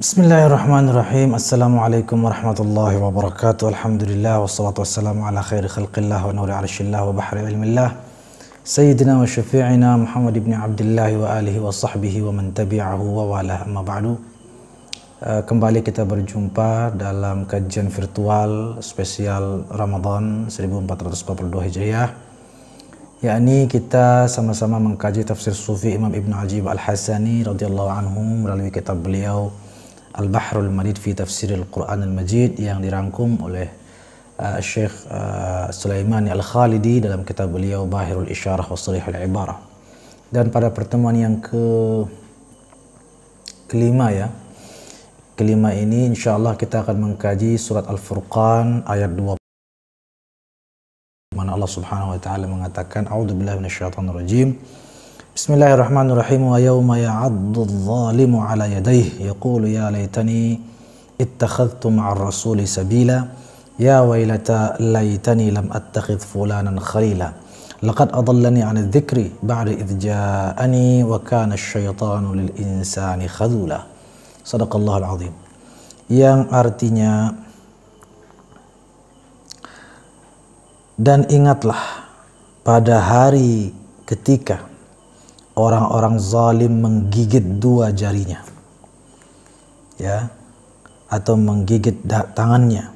Bismillahirrahmanirrahim. Assalamualaikum warahmatullahi wabarakatuh. Alhamdulillah wassalatu wassalamu ala khairi khalqillah wa nuri arshillah wa bahri ilmillah Sayyidina wa syafi'ina Muhammad ibn Abdullah wa alihi wa sahbihi wa man tabi'ahu wa wala amma ba'du. Kembali kita berjumpa dalam kajian virtual spesial Ramadan 1442 Hijriah, yakni kita sama-sama mengkaji tafsir sufi Imam Ibn Ajib Al-Hasani radhiyallahu anhu melalui kitab beliau Al-Bahrul Madid fi Tafsir Al-Quran Al-Majid yang dirangkum oleh Syekh Sulaiman Al-Khalidi dalam kitab beliau Bahirul Isyarah wa Sharihul Ibarah. Dan pada pertemuan yang kelima ini insyaallah kita akan mengkaji surat Al-Furqan ayat 20, mana Allah Subhanahu wa taala mengatakan a'udzubillahi minasyaitonir rajim. Bismillahirrahmanirrahim. Wa yawma ya'addu adh-dhalimu 'ala yadayhi yaqulu ya laitani ittakhadhtu ma'ar rasuli sabila ya waylata laitani lam attakhidh fulanan khalila laqad adallani 'an adh-dhikri ba'da idh ja'ani wa kana asy-syaitanu lil insani khadhula. Shadaqallahul azim. Yang artinya, dan ingatlah pada hari ketika orang-orang zalim menggigit dua jarinya, ya, atau menggigit tangannya,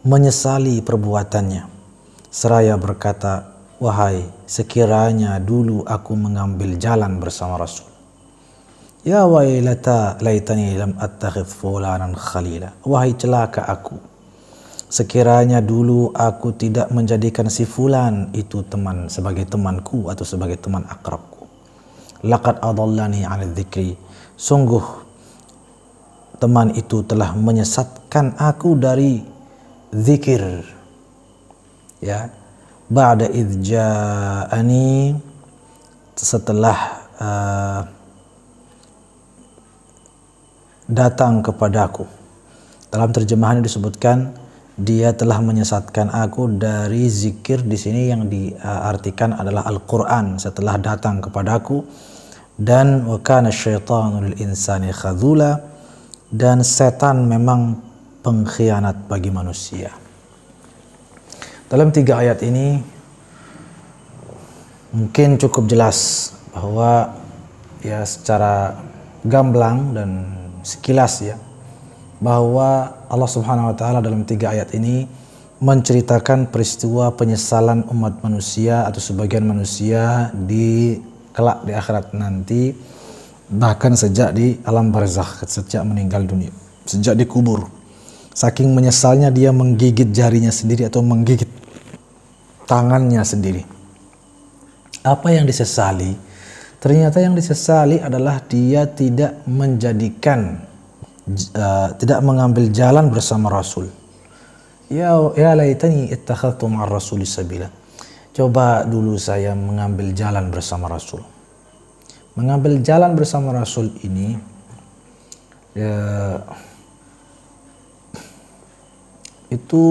menyesali perbuatannya, seraya berkata, wahai sekiranya dulu aku mengambil jalan bersama Rasul. Ya wailata laitani lam attakhidh fulanan khalila. Wahai celaka aku, sekiranya dulu aku tidak menjadikan si fulan itu teman sebagai temanku atau sebagai teman akrabku. Laqad adallani 'ala dzikri, sungguh teman itu telah menyesatkan aku dari zikir. Ya, ba'da idz ja'ani, setelah datang kepadaku. Dalam terjemahan disebutkan dia telah menyesatkan aku dari zikir. Di sini yang diartikan adalah Al-Quran setelah datang kepadaku. Dan wa kana syaitanu lil insani khadzula, dan setan memang pengkhianat bagi manusia. Dalam 3 ayat ini mungkin cukup jelas bahwa ya secara gamblang dan sekilas ya, bahwa Allah Subhanahu wa taala dalam 3 ayat ini menceritakan peristiwa penyesalan umat manusia atau sebagian manusia di kelak di akhirat nanti, bahkan sejak di alam barzakh, sejak meninggal dunia, sejak dikubur. Saking menyesalnya dia menggigit jarinya sendiri atau menggigit tangannya sendiri. Apa yang disesali? Ternyata yang disesali adalah dia tidak menjadikan tidak mengambil jalan bersama Rasul. Ya laitani ittakhadtu ma'ar rasuli sabila. Coba dulu saya mengambil jalan bersama Rasul. Mengambil jalan bersama Rasul ini itu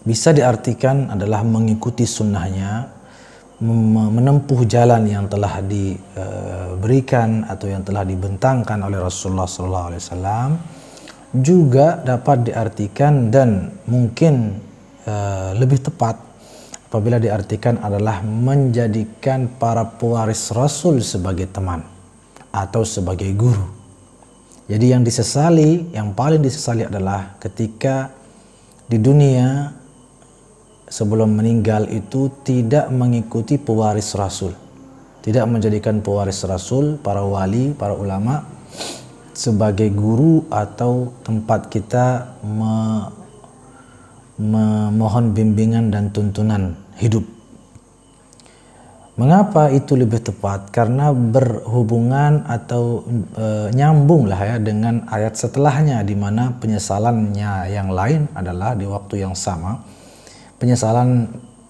bisa diartikan adalah mengikuti sunnahnya, menempuh jalan yang telah diberikan atau yang telah dibentangkan oleh Rasulullah SAW. Juga dapat diartikan dan mungkin lebih tepat apabila diartikan adalah menjadikan para pewaris Rasul sebagai teman atau sebagai guru. Jadi yang disesali, yang paling disesali adalah ketika di dunia sebelum meninggal itu tidak mengikuti pewaris Rasul, tidak menjadikan pewaris Rasul, para wali, para ulama sebagai guru atau tempat kita memohon bimbingan dan tuntunan hidup. Mengapa itu lebih tepat? Karena berhubungan atau nyambung lah ya dengan ayat setelahnya, di mana penyesalannya yang lain adalah di waktu yang sama.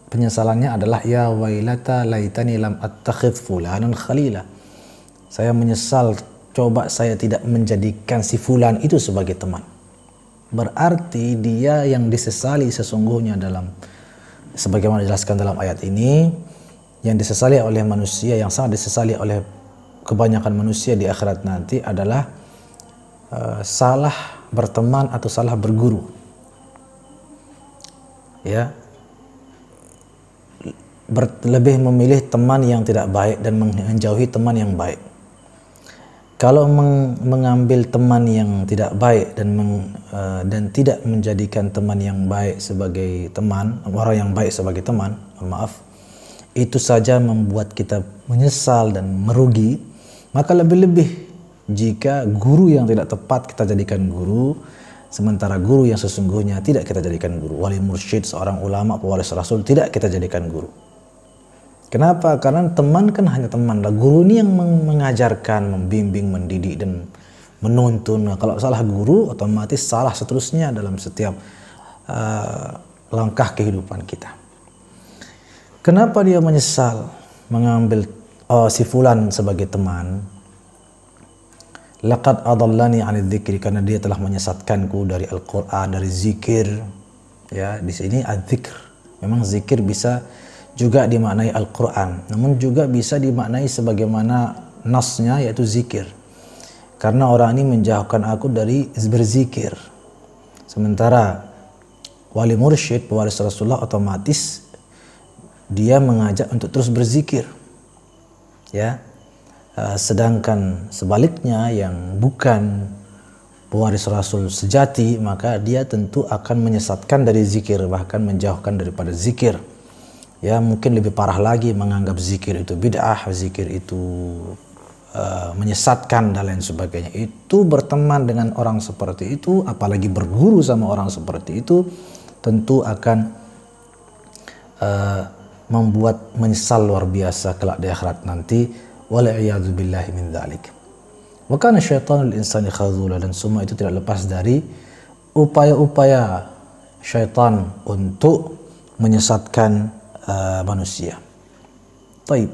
Penyesalannya adalah ya wailata laitani lam attakhidh fulanan khalila. Saya menyesal, coba saya tidak menjadikan si fulan itu sebagai teman. Berarti dia yang disesali sesungguhnya dalam, sebagaimana dijelaskan dalam ayat ini, yang disesali oleh manusia, yang sangat disesali oleh kebanyakan manusia di akhirat nanti adalah salah berteman atau salah berguru. Ya, lebih memilih teman yang tidak baik dan menjauhi teman yang baik. Kalau mengambil teman yang tidak baik dan tidak menjadikan teman yang baik sebagai teman, orang yang baik sebagai teman, maaf, itu saja membuat kita menyesal dan merugi. Maka lebih-lebih jika guru yang tidak tepat kita jadikan guru, sementara guru yang sesungguhnya tidak kita jadikan guru. Wali mursyid, seorang ulama, pewaris Rasul, tidak kita jadikan guru. Kenapa? Karena teman kan hanya teman lah. Guru ini yang mengajarkan, membimbing, mendidik dan menuntun. Nah, kalau salah guru, otomatis salah seterusnya dalam setiap langkah kehidupan kita. Kenapa dia menyesal mengambil si fulan sebagai teman? Laqad adallani 'anil dzikri, karena dia telah menyesatkanku dari Al-Qur'an, dari zikir. Ya, di sini adzikr. Memang zikir bisa juga dimaknai Al-Quran, namun juga bisa dimaknai sebagaimana nasnya, yaitu zikir. Karena orang ini menjauhkan aku dari berzikir. Sementara wali mursyid, pewaris Rasulullah, otomatis dia mengajak untuk terus berzikir. Ya, sedangkan sebaliknya yang bukan pewaris Rasul sejati, maka dia tentu akan menyesatkan dari zikir, bahkan menjauhkan daripada zikir. Ya, mungkin lebih parah lagi menganggap zikir itu bid'ah, zikir itu menyesatkan dan lain sebagainya. Itu berteman dengan orang seperti itu, apalagi berguru sama orang seperti itu, tentu akan membuat menyesal luar biasa kelak di akhirat nanti. Wal'iyadzu billahi min dzalik. Wa kana syaitanul insani khadzula, dan semua itu tidak lepas dari upaya-upaya syaitan untuk menyesatkan manusia. Taib.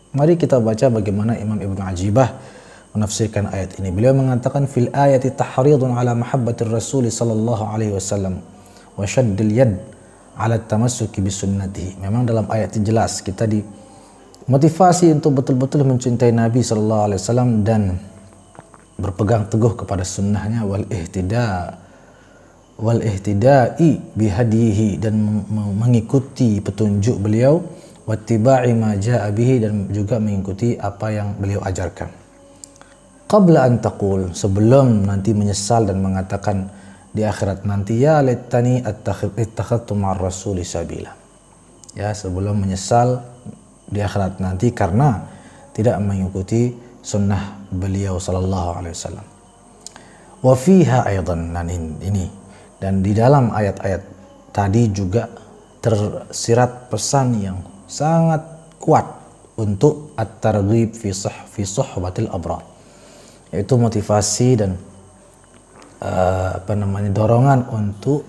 Mari kita baca bagaimana Imam Ibnu Ajibah menafsirkan ayat ini. Beliau mengatakan fil ayati tahridun ala mahabbatir rasul sallallahu alaihi wasallam wa shaddil yad ala tamassuki bi sunnatihi. Memang dalam ayat ini jelas kita dimotivasi untuk betul-betul mencintai Nabi sallallahu alaihi wasallam dan berpegang teguh kepada sunnahnya, wal ihtida'i bihadihi, dan mengikuti petunjuk beliau, wattiba'i ma ja'a bihi, dan juga mengikuti apa yang beliau ajarkan. Qabla an taqul, sebelum nanti menyesal dan mengatakan di akhirat nanti, ya laitani ittakhadtu ma'ar rasuli sabila. Ya, sebelum menyesal di akhirat nanti karena tidak mengikuti sunnah beliau sallallahu alaihi wasallam. Wa fiha aidan, dan di dalam ayat-ayat tadi juga tersirat pesan yang sangat kuat untuk at-targhib fi suhbatil abrar, yaitu motivasi dan dorongan untuk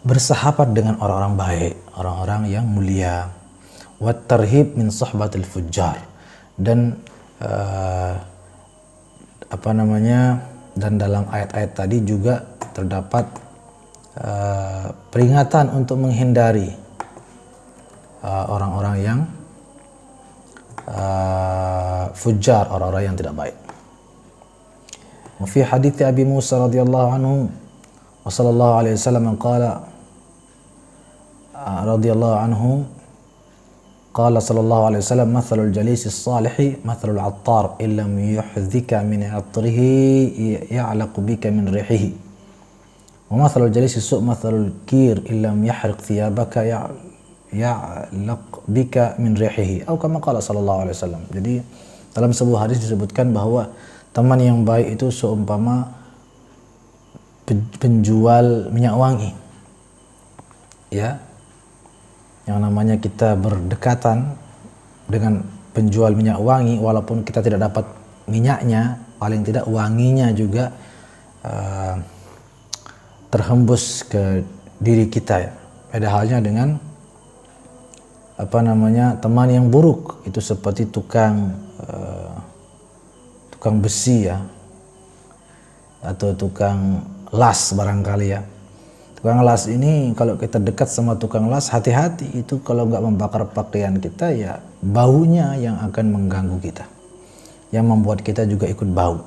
bersahabat dengan orang-orang baik, orang-orang yang mulia. Wat tarhib min suhbatil fujjar, dan dan dalam ayat-ayat tadi juga terdapat peringatan untuk menghindari orang-orang yang fujjar, orang-orang yang tidak baik. Wa fi hadits Abi Musa radhiyallahu anhu wa sallallahu alaihi wasallam qala radhiyallahu anhu qala sallallahu alaihi wasallam mathalul jalisi as-salih mathalul 'attar illam yuhdhika min 'atrihi ya'laqu bika min rihihi wa mathalul jalisi as-su' mathalul kir illam yahriq thiyabaka ya'laq bika min rihihi, atau kama qala sallallahu alaihi wasallam. Jadi dalam sebuah hadis disebutkan bahwa teman yang baik itu seumpama penjual minyak wangi. Ya. Yang namanya kita berdekatan dengan penjual minyak wangi, walaupun kita tidak dapat minyaknya, paling tidak wanginya juga terhembus ke diri kita, ya. Beda halnya dengan teman yang buruk, itu seperti tukang besi, ya, atau tukang las barangkali, ya. Tukang las ini kalau kita dekat sama tukang las, hati-hati, itu kalau nggak membakar pakaian kita, ya baunya yang akan mengganggu kita, yang membuat kita juga ikut bau.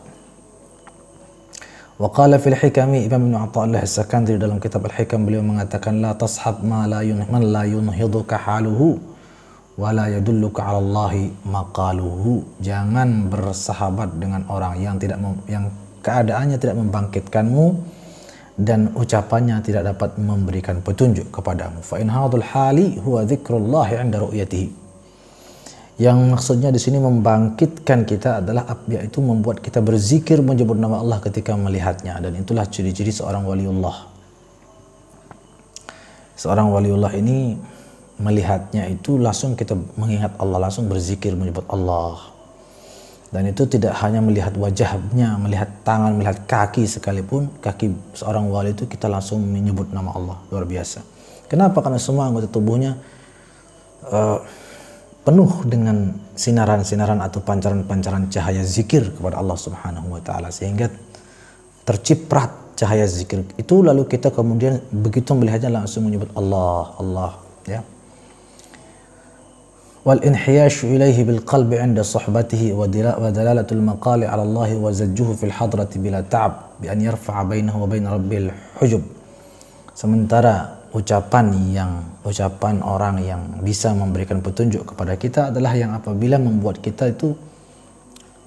Wa qala fil hikami, Imam Ibnu Athaillah As-Sakandari dalam kitab Al-Hikam beliau mengatakan, la tashab man la yunhiduka haluhu wa la yadulluka 'ala Allahi maqaluhu. Jangan bersahabat dengan orang yang keadaannya tidak membangkitkanmu dan ucapannya tidak dapat memberikan petunjuk kepadamu. Fa in hadul hali huwa dzikrullah 'inda ru'yatihi. Yang maksudnya di sini membangkitkan kita adalah yaitu membuat kita berzikir menyebut nama Allah ketika melihatnya, dan itulah ciri-ciri seorang waliullah. Seorang waliullah ini melihatnya itu langsung kita mengingat Allah, langsung berzikir menyebut Allah. Dan itu tidak hanya melihat wajahnya, melihat tangan, melihat kaki sekalipun, kaki seorang wali itu kita langsung menyebut nama Allah, luar biasa. Kenapa? Karena semua anggota tubuhnya penuh dengan sinaran-sinaran atau pancaran-pancaran cahaya zikir kepada Allah Subhanahu wa taala, sehingga terciprat cahaya zikir itu, lalu kita kemudian begitu melihatnya langsung menyebut Allah, Allah, ya. Wal inhiyashu ilaihi bil qalbi 'inda suhbatihi wa dalalatul maqali 'ala Allah wa zajjuhu fil hadrati bila ta'ab bi an yarfa'a bainahu wa bain rabbil hujub. Sementara ucapan orang yang bisa memberikan petunjuk kepada kita adalah yang apabila membuat kita itu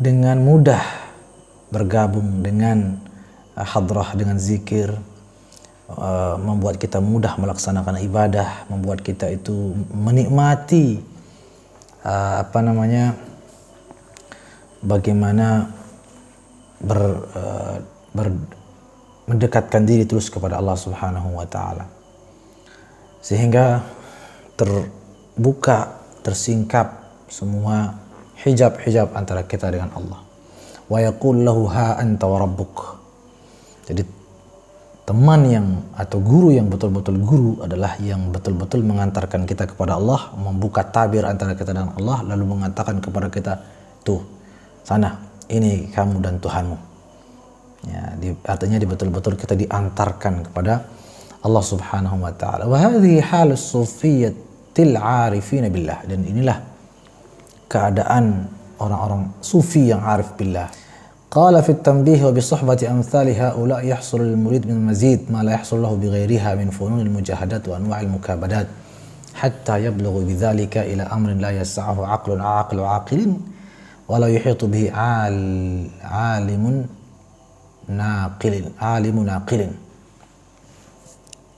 dengan mudah bergabung dengan hadrah, dengan zikir, membuat kita mudah melaksanakan ibadah, membuat kita itu menikmati bagaimana mendekatkan diri terus kepada Allah Subhanahu wa taala, sehingga terbuka, tersingkap semua hijab-hijab antara kita dengan Allah. Wa yaqul lahu ha anta wa rabbuk. Jadi teman yang atau guru yang betul-betul guru adalah yang betul-betul mengantarkan kita kepada Allah, membuka tabir antara kita dengan Allah, lalu mengatakan kepada kita, tuh sana, ini kamu dan Tuhanmu. Ya, artinya betul-betul kita diantarkan kepada Allah Subhanahu wa taala. Wa hadhihi halus sufiyyatil 'arifin billah, dan inilah keadaan orang-orang sufi yang arif billah. Qala fi at-tanbih wa bi suhbati amthali haula yahsul lil murid min mazid ma la yahsul lahu bi ghairiha min funun al-mujahadat wa anwa' al-mukabadat hatta yablughu bidhalika ila amrin la yas'ahu 'aqlun 'aqilin wa la yuhitu bihi 'alimun naqilin,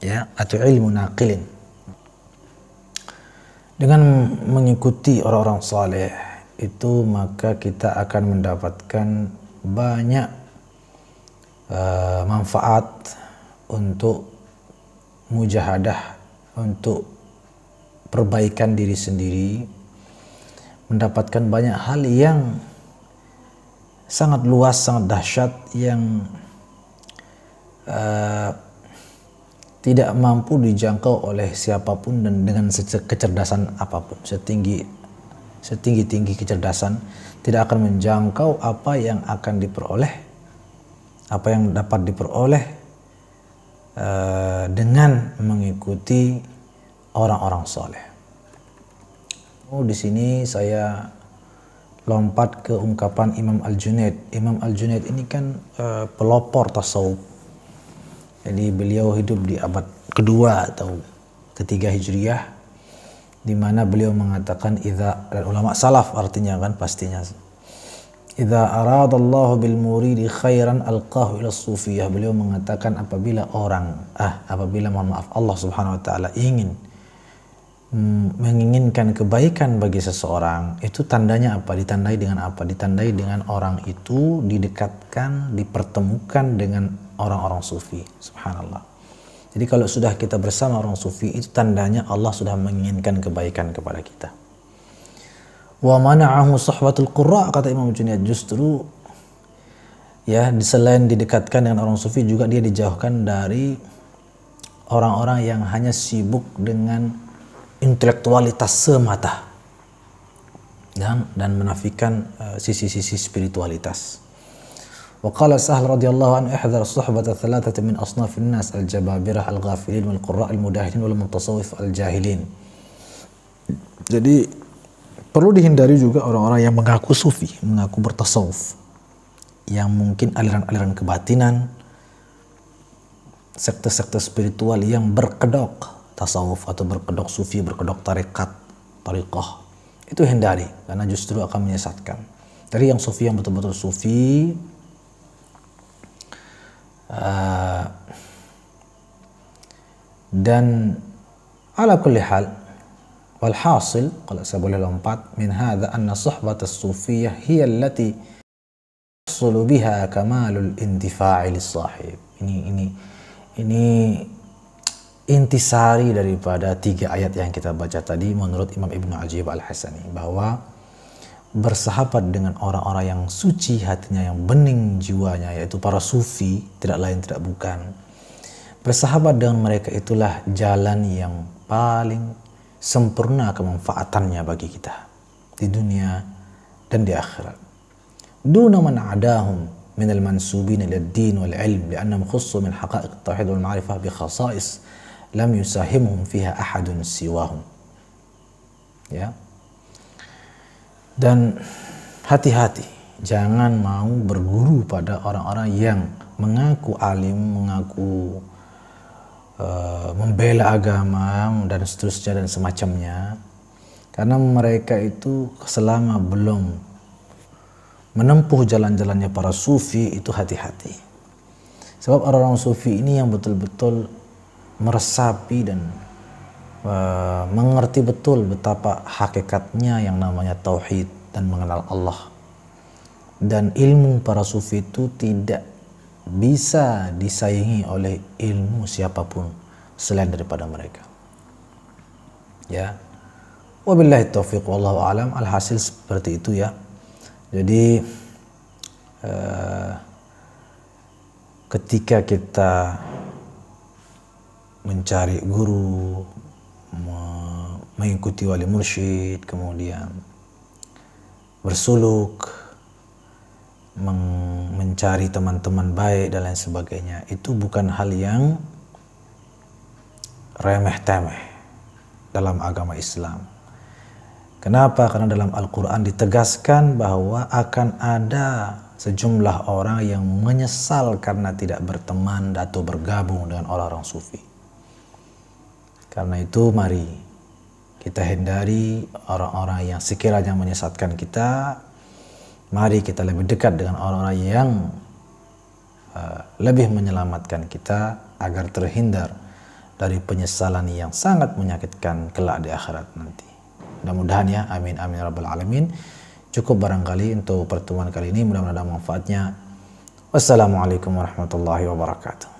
ya, atau ilmu naqilin. Dengan mengikuti orang-orang saleh itu, maka kita akan mendapatkan banyak manfaat untuk mujahadah, untuk perbaikan diri sendiri, mendapatkan banyak hal yang sangat luas, sangat dahsyat, yang tidak mampu dijangkau oleh siapapun dan dengan kecerdasan apapun. Setinggi-tinggi kecerdasan tidak akan menjangkau apa yang akan diperoleh, apa yang dapat diperoleh dengan mengikuti orang-orang soleh. Di sini saya lompat ke ungkapan Imam Al-Junaid. Imam Al-Junaid ini kan pelopor tasawuf. Jadi beliau hidup di abad kedua atau ketiga Hijriyah, di mana beliau mengatakan dan ulama salaf artinya kan pastinya, idza aradallahu bil muridi khairan alqahu ila sufiyah. Beliau mengatakan apabila Allah Subhanahu wa taala menginginkan kebaikan bagi seseorang, itu tandanya apa? Ditandai dengan apa? Ditandai dengan orang itu didekatkan, dipertemukan dengan orang-orang sufi. Subhanallah. Jadi kalau sudah kita bersama orang sufi, itu tandanya Allah sudah menginginkan kebaikan kepada kita. Wa mana'ahu suhbatul qurra, kata Imam Junaid, justru ya, selain didekatkan dengan orang sufi, juga dia dijauhkan dari orang-orang yang hanya sibuk dengan intelektualitas semata dan menafikan sisi-sisi spiritualitas. Wa qala Sahal radhiyallahu anhu, ihdhar suhbata thalathati min asnafin nas, al-jababirah al-ghafilin wal qurra al-mudahinin wal mutasawwif al-jahilin. Jadi perlu dihindari juga orang-orang yang mengaku sufi, mengaku bertasawuf, yang mungkin aliran-aliran kebatinan, sekte-sekte spiritual yang berkedok tasawuf atau berkedok sufi, berkedok tariqah, itu hindari, karena justru akan menyesatkan. Dari yang sufi, yang betul-betul sufi, dan ala kulli hal, walhasil, kalau saya boleh lompat, min hadha anna suhbat as-sufiyah hiya allati yahsulu biha kamalul intifa'i lis-sahib. Ini intisari daripada 3 ayat yang kita baca tadi menurut Imam Ibnu Ajib Al-Hasani, bahwa bersahabat dengan orang-orang yang suci hatinya, yang bening jiwanya, yaitu para sufi, tidak lain tidak bukan, bersahabat dengan mereka itulah jalan yang paling sempurna kemanfaatannya bagi kita di dunia dan di akhirat. Duna man adahum min al-mansubin ila ad-din wal ilm, li'annahum khussu min haqa'iq at-tauhid wal ma'rifah bi khasa'is lam yusahimhum fiha ahadun siwahum. Ya. Dan hati-hati, jangan mau berguru pada orang-orang yang mengaku alim, mengaku membela agama dan seterusnya dan semacamnya, karena mereka itu selama belum menempuh jalan-jalannya para sufi, itu hati-hati. Sebab orang-orang sufi ini yang betul-betul meresapi dan mengerti betul betapa hakikatnya yang namanya tauhid dan mengenal Allah. Dan ilmu para sufi itu tidak bisa disaingi oleh ilmu siapapun selain daripada mereka. Ya. Wabillahi taufiq wallahu alam. Alhasil seperti itu ya. Jadi ketika kita mencari guru, mengikuti wali mursyid, kemudian bersuluk, mencari teman-teman baik dan lain sebagainya, itu bukan hal yang remeh-temeh dalam agama Islam. Kenapa? Karena dalam Al-Quran ditegaskan bahwa akan ada sejumlah orang yang menyesal karena tidak berteman atau bergabung dengan orang-orang sufi. Karena itu mari kita hindari orang-orang yang sekiranya menyesatkan kita. Mari kita lebih dekat dengan orang-orang yang lebih menyelamatkan kita agar terhindar dari penyesalan yang sangat menyakitkan kelak di akhirat nanti. Mudah-mudahan ya, amin amin rabbal alamin. Cukup barangkali untuk pertemuan kali ini, mudah-mudahan ada manfaatnya. Wassalamualaikum warahmatullahi wabarakatuh.